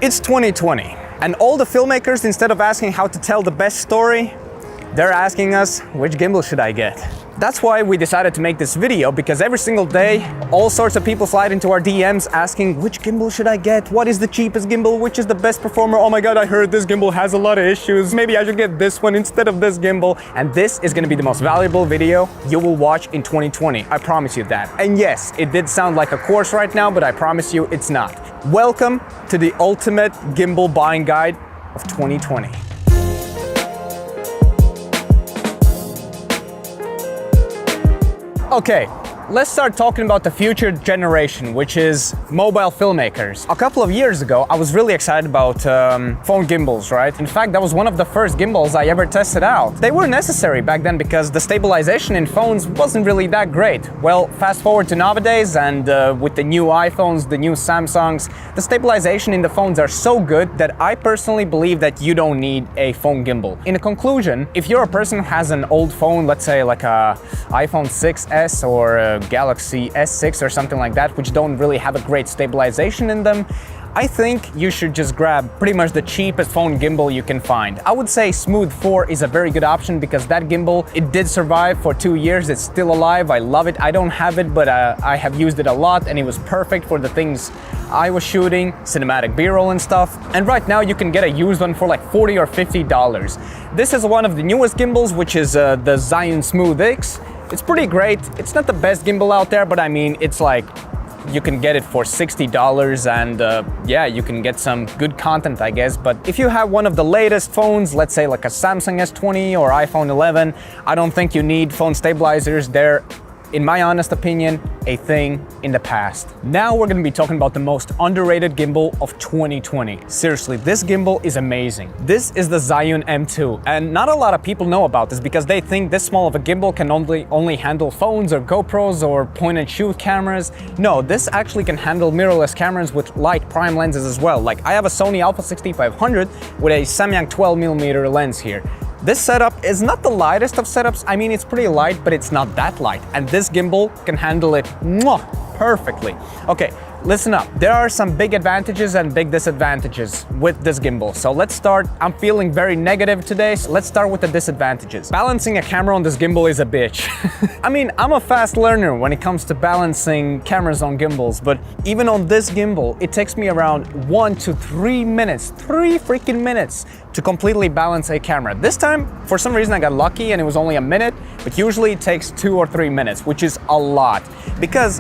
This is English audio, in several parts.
It's 2020, and all the filmmakers, instead of asking how to tell the best story, they're asking us, which gimbal should I get? That's why we decided to make this video, because every single day, all sorts of people slide into our DMs asking, which gimbal should I get? What is the cheapest gimbal? Which is the best performer? Oh my god, I heard this gimbal has a lot of issues. Maybe I should get this one instead of this gimbal. And this is gonna be the most valuable video you will watch in 2020. I promise you that. And yes, it did sound like a course right now, but I promise you it's not. Welcome to the ultimate gimbal buying guide of 2020. Okay, let's start talking about the future generation, which is mobile filmmakers. A couple of years ago, I was really excited about phone gimbals, right? In fact, that was one of the first gimbals I ever tested out. They were necessary back then because the stabilization in phones wasn't really that great. Well, fast forward to nowadays, and with the new iPhones, the new Samsungs, the stabilization in the phones are so good that I personally believe that you don't need a phone gimbal. In conclusion, if you're a person who has an old phone, let's say like a iPhone 6s or a Galaxy S6 or something like that, which don't really have a great stabilization in them, I think you should just grab pretty much the cheapest phone gimbal you can find. I would say Smooth 4 is a very good option because that gimbal, it did survive for 2 years. It's still alive. I love it. I don't have it, but I have used it a lot and it was perfect for the things I was shooting, cinematic B-roll and stuff. And right now you can get a used one for like $40 or $50. This is one of the newest gimbals, which is the Zhiyun Smooth X. It's pretty great. It's not the best gimbal out there, but I mean, it's like, you can get it for $60 and yeah, you can get some good content, I guess. But if you have one of the latest phones, let's say like a Samsung S20 or iPhone 11, I don't think you need phone stabilizers. They're, in my honest opinion, a thing in the past. Now we're gonna be talking about the most underrated gimbal of 2020. Seriously, this gimbal is amazing. This is the Zhiyun M2, and not a lot of people know about this because they think this small of a gimbal can only handle phones or GoPros or point and shoot cameras. No, this actually can handle mirrorless cameras with light prime lenses as well. Like I have a Sony Alpha 6500 with a Samyang 12mm lens here. This setup is not the lightest of setups. I mean, it's pretty light, but it's not that light. And this gimbal can handle it perfectly. Okay, listen up. There are some big advantages and big disadvantages with this gimbal. So let's start. I'm feeling very negative today, so let's start with the disadvantages. Balancing a camera on this gimbal is a bitch. I mean, I'm a fast learner when it comes to balancing cameras on gimbals, but even on this gimbal, it takes me around 1 to 3 minutes, 3 freaking minutes to completely balance a camera. This time, for some reason, I got lucky and it was only a minute, but usually it takes 2 or 3 minutes, which is a lot. Because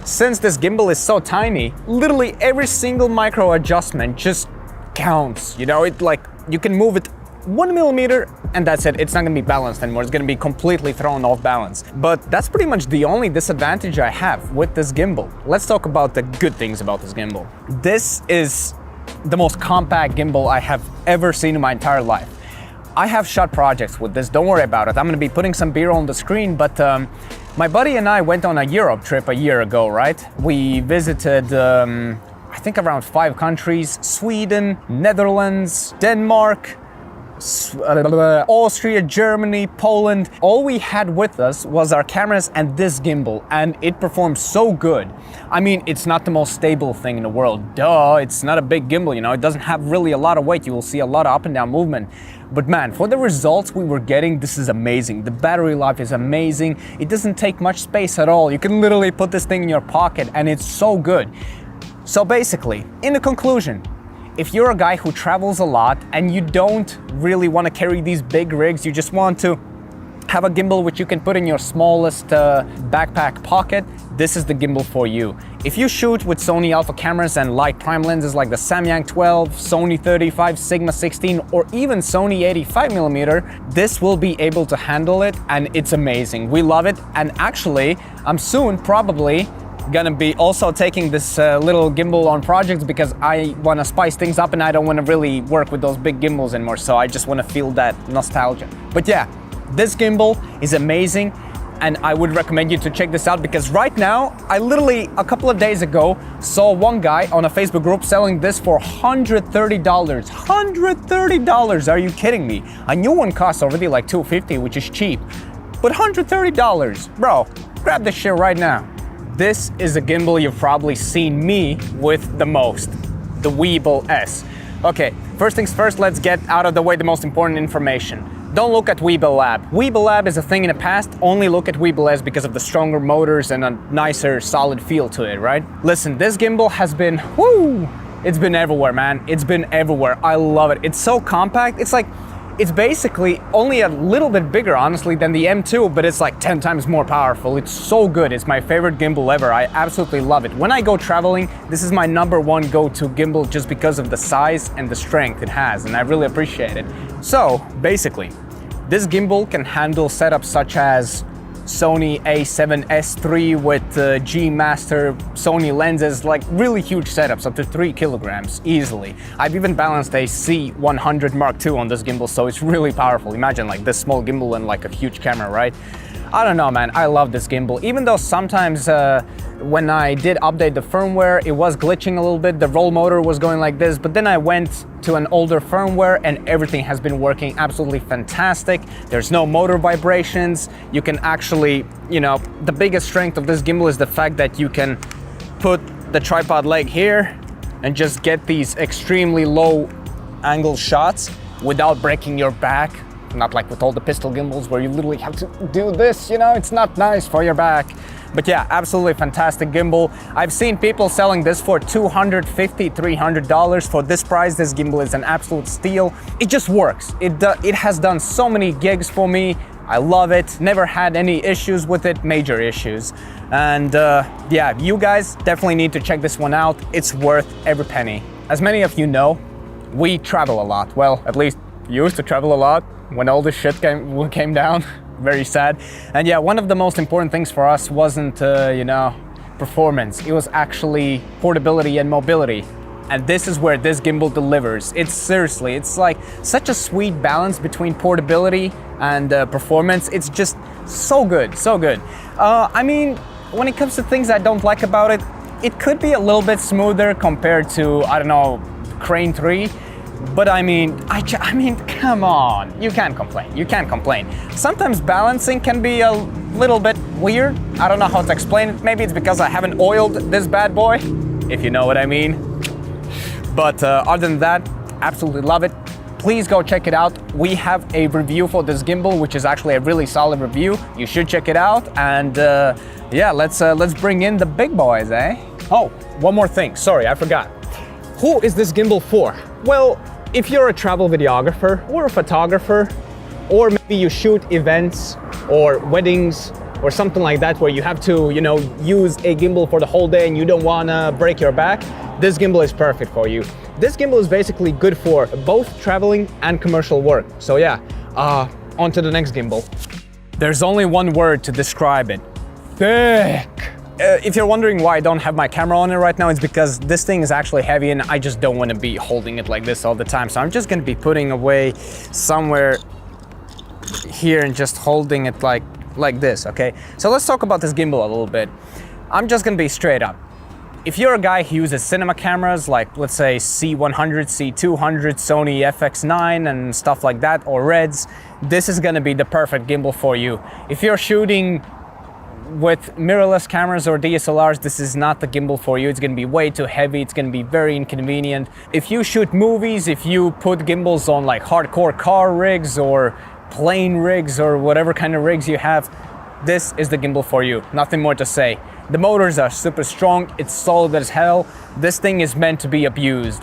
since this gimbal is so tiny, literally every single micro adjustment just counts. You know, it like, you can move it 1 millimeter and that's it. It's not gonna be balanced anymore. It's gonna be completely thrown off balance. But that's pretty much the only disadvantage I have with this gimbal. Let's talk about the good things about this gimbal. This is the most compact gimbal I have ever seen in my entire life. I have shot projects with this, don't worry about it. I'm gonna be putting some B-roll on the screen, but my buddy and I went on a Europe trip a year ago, right? We visited, I think around 5 countries: Sweden, Netherlands, Denmark, Austria, Germany, Poland. All we had with us was our cameras and this gimbal, and it performed so good. I mean, it's not the most stable thing in the world. Duh, it's not a big gimbal, you know, it doesn't have really a lot of weight. You will see a lot of up and down movement. But man, for the results we were getting, this is amazing. The battery life is amazing. It doesn't take much space at all. You can literally put this thing in your pocket and it's so good. So basically, in the conclusion, if you're a guy who travels a lot and you don't really want to carry these big rigs, you just want to have a gimbal which you can put in your smallest backpack pocket, this is the gimbal for you. If you shoot with Sony Alpha cameras and light prime lenses like the Samyang 12, Sony 35, Sigma 16, or even Sony 85mm, this will be able to handle it, and it's amazing. We love it, and actually, I'm soon probably gonna be also taking this little gimbal on projects because I want to spice things up and I don't want to really work with those big gimbals anymore, so I just want to feel that nostalgia. But yeah, this gimbal is amazing and I would recommend you to check this out because right now, I literally a couple of days ago saw one guy on a Facebook group selling this for $130. $130, are you kidding me? A new one costs already like $250, which is cheap, but $130, bro, grab this shit right now. this is a gimbal you've probably seen me with the most, the GIMBAL S. Okay, first things first, let's get out of the way the most important information. Don't look at GIMBAL Lab. GIMBAL Lab is a thing in the past, only look at GIMBAL S because of the stronger motors and a nicer, solid feel to it, right? Listen, this gimbal has been, it's been everywhere, man. It's been everywhere. I love it. It's so compact. It's basically only a little bit bigger, honestly, than the M2, but it's like 10 times more powerful. It's so good. It's my favorite gimbal ever. I absolutely love it. When I go traveling, this is my #1 go-to gimbal just because of the size and the strength it has, and I really appreciate it. So, basically, this gimbal can handle setups such as Sony a7S III with G Master Sony lenses, like really huge setups, up to 3 kilograms easily. I've even balanced a C100 Mark II on this gimbal, so it's really powerful. Imagine like this small gimbal and like a huge camera, right? I don't know, man, I love this gimbal. Even though sometimes when I did update the firmware, it was glitching a little bit, the roll motor was going like this, but then I went to an older firmware and everything has been working absolutely fantastic. There's no motor vibrations. You can actually, you know, the biggest strength of this gimbal is the fact that you can put the tripod leg here and just get these extremely low angle shots without breaking your back. Not like with all the pistol gimbals where you literally have to do this, you know, it's not nice for your back. But yeah, absolutely fantastic gimbal. I've seen people selling this for $250, $300. For this price, this gimbal is an absolute steal. It just works. It has done so many gigs for me. I love it. Never had any issues with it, major issues. And yeah, you guys definitely need to check this one out. It's worth every penny. As many of you know, we travel a lot. Well, at least used to travel a lot when all this shit came down. Very sad. And yeah, one of the most important things for us wasn't, you know, performance. It was actually portability and mobility. And this is where this gimbal delivers. It's seriously, it's like such a sweet balance between portability and performance. It's just so good, so good. I mean, when it comes to things I don't like about it, it could be a little bit smoother compared to, I don't know, Crane 3. But I mean, come on, you can't complain, you can't complain. Sometimes balancing can be a little bit weird. I don't know how to explain it. Maybe it's because I haven't oiled this bad boy, if you know what I mean. But other than that, absolutely love it. Please go check it out. We have a review for this gimbal, which is actually a really solid review. You should check it out. And yeah, let's bring in the big boys, eh? Oh, one more thing, sorry, I forgot. Who is this gimbal for? Well, if you're a travel videographer or a photographer, or maybe you shoot events or weddings or something like that where you have to, you know, use a gimbal for the whole day and you don't want to break your back, this gimbal is perfect for you. This gimbal is basically good for both traveling and commercial work. So yeah, on to the next gimbal. There's only one word to describe it: thick. If you're wondering why I don't have my camera on it right now, it's because this thing is actually heavy and I just don't want to be holding it like this all the time. So I'm just going to be putting away somewhere here and just holding it like this, okay? So let's talk about this gimbal a little bit. I'm just going to be straight up. If you're a guy who uses cinema cameras like, let's say, C100, C200, Sony FX9 and stuff like that, or Reds, this is going to be the perfect gimbal for you. If you're shooting with mirrorless cameras or DSLRs, this is not the gimbal for you. It's going to be way too heavy. It's going to be very inconvenient. If you shoot movies, if you put gimbals on like hardcore car rigs or plane rigs or whatever kind of rigs you have, this is the gimbal for you. Nothing more to say. The motors are super strong. It's solid as hell. This thing is meant to be abused.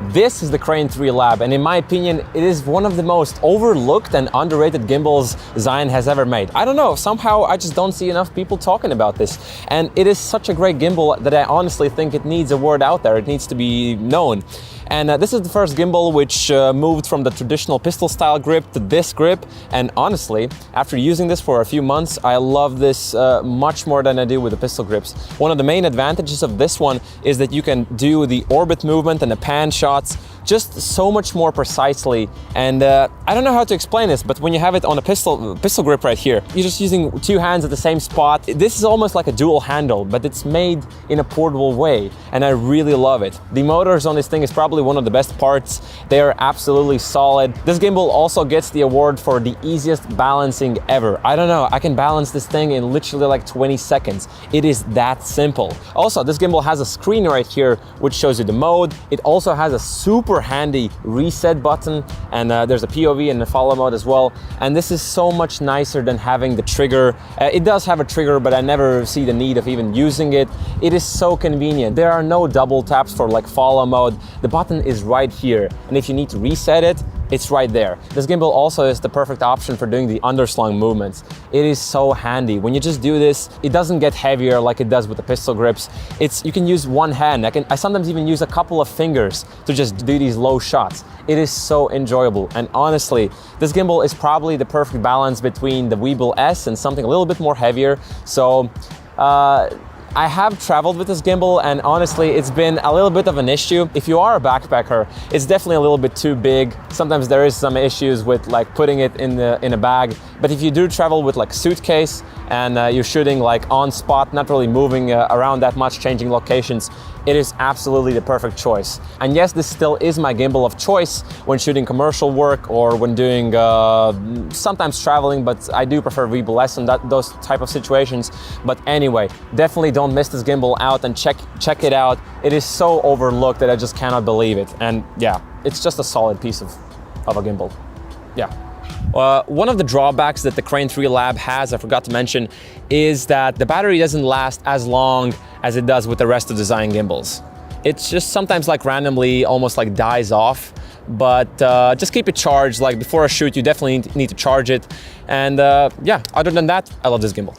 This is the Crane 3 Lab, and in my opinion, it is one of the most overlooked and underrated gimbals Zion has ever made. I don't know, somehow I just don't see enough people talking about this. And it is such a great gimbal that I honestly think it needs a word out there. It needs to be known. And this is the first gimbal which moved from the traditional pistol style grip to this grip. And honestly, after using this for a few months, I love this much more than I do with the pistol grips. One of the main advantages of this one is that you can do the orbit movement and the pan shots just so much more precisely. And I don't know how to explain this, but when you have it on a pistol grip right here, you're just using two hands at the same spot. This is almost like a dual handle, but it's made in a portable way, and I really love it. The motors on this thing is probably one of the best parts. They are absolutely solid. This gimbal also gets the award for the easiest balancing ever. I don't know, I can balance this thing in literally like 20 seconds. It is that simple. Also, this gimbal has a screen right here which shows you the mode. It also has a super handy reset button, and there's a POV and a follow mode as well. And this is so much nicer than having the trigger. It does have a trigger, but I never see the need of even using it. It is so convenient. There are no double taps for like follow mode. The button is right here, and if you need to reset it, it's right there. This gimbal also is the perfect option for doing the underslung movements. It is so handy. When you just do this, it doesn't get heavier like it does with the pistol grips. You can use one hand. I sometimes even use a couple of fingers to just do these low shots. It is so enjoyable. And honestly, this gimbal is probably the perfect balance between the Weebill S and something a little bit more heavier. So, I have traveled with this gimbal, and honestly, it's been a little bit of an issue. If you are a backpacker, it's definitely a little bit too big. Sometimes there is some issues with like putting it in a bag. But if you do travel with like suitcase and you're shooting like on spot, not really moving around that much, changing locations, it is absolutely the perfect choice. And yes, this still is my gimbal of choice when shooting commercial work or when doing sometimes traveling, but I do prefer Weebill S in those type of situations. But anyway, definitely don't miss this gimbal out and check it out. It is so overlooked that I just cannot believe it. And yeah, it's just a solid piece of a gimbal. Yeah. One of the drawbacks that the Crane 3 Lab has, I forgot to mention, is that the battery doesn't last as long as it does with the rest of the Design gimbals. It's just sometimes like randomly almost like dies off, but just keep it charged. Like before a shoot, you definitely need to charge it. And yeah, other than that, I love this gimbal.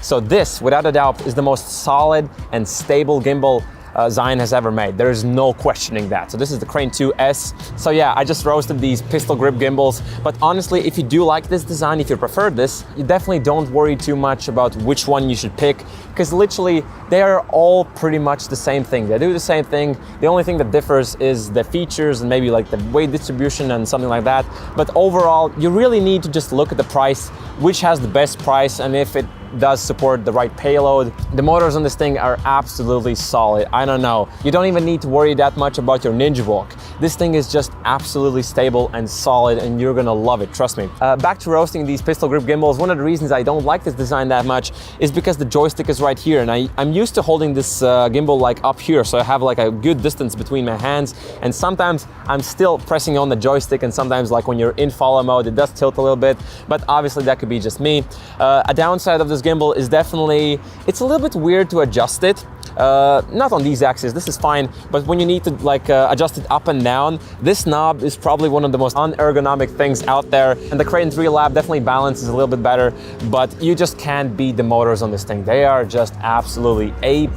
So this, without a doubt, is the most solid and stable gimbal Zion has ever made. There is no questioning that. So this is the Crane 2S. So yeah, I just roasted these pistol grip gimbals, but honestly, if you do like this design, if you prefer this, you definitely don't worry too much about which one you should pick, because literally they are all pretty much the same thing. They do the same thing. The only thing that differs is the features and maybe like the weight distribution and something like that. But overall, you really need to just look at the price, which has the best price, and if it does support the right payload. The motors on this thing are absolutely solid. I don't know, you don't even need to worry that much about your ninja walk. This thing is just absolutely stable and solid, and you're gonna love it, trust me. Back to roasting these pistol grip gimbals, one of the reasons I don't like this design that much is because the joystick is right here, and I'm used to holding this gimbal like up here, so I have like a good distance between my hands, and sometimes I'm still pressing on the joystick, and sometimes like when you're in follow mode, it does tilt a little bit, but obviously that could be just me. A downside of this gimbal is definitely, it's a little bit weird to adjust it. Not on these axes, this is fine, but when you need to like adjust it up and down, this knob is probably one of the most unergonomic things out there, and the Crane 3 Lab definitely balances a little bit better, but you just can't beat the motors on this thing. They are just absolutely A+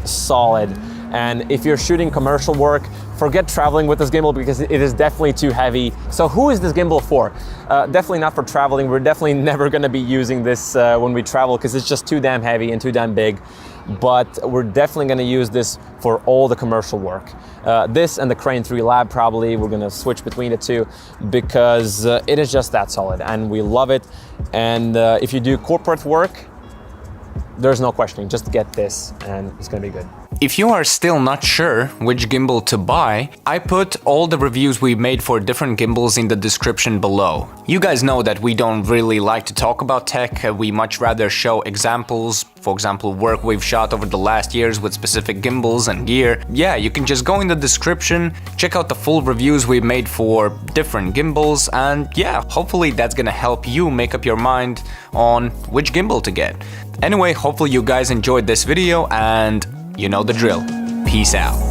solid. And if you're shooting commercial work, forget traveling with this gimbal because it is definitely too heavy. So who is this gimbal for? Definitely not for traveling. We're definitely never gonna be using this when we travel because it's just too damn heavy and too damn big. But we're definitely gonna use this for all the commercial work. This and the Crane 3 Lab probably, we're gonna switch between the two because it is just that solid and we love it. And if you do corporate work, there's no questioning, just get this and it's gonna be good. If you are still not sure which gimbal to buy, I put all the reviews we made for different gimbals in the description below. You guys know that we don't really like to talk about tech, we much rather show examples, for example, work we've shot over the last years with specific gimbals and gear. Yeah, you can just go in the description, check out the full reviews we made for different gimbals, and yeah, hopefully that's gonna help you make up your mind on which gimbal to get. Anyway, hopefully you guys enjoyed this video and you know the drill. Peace out.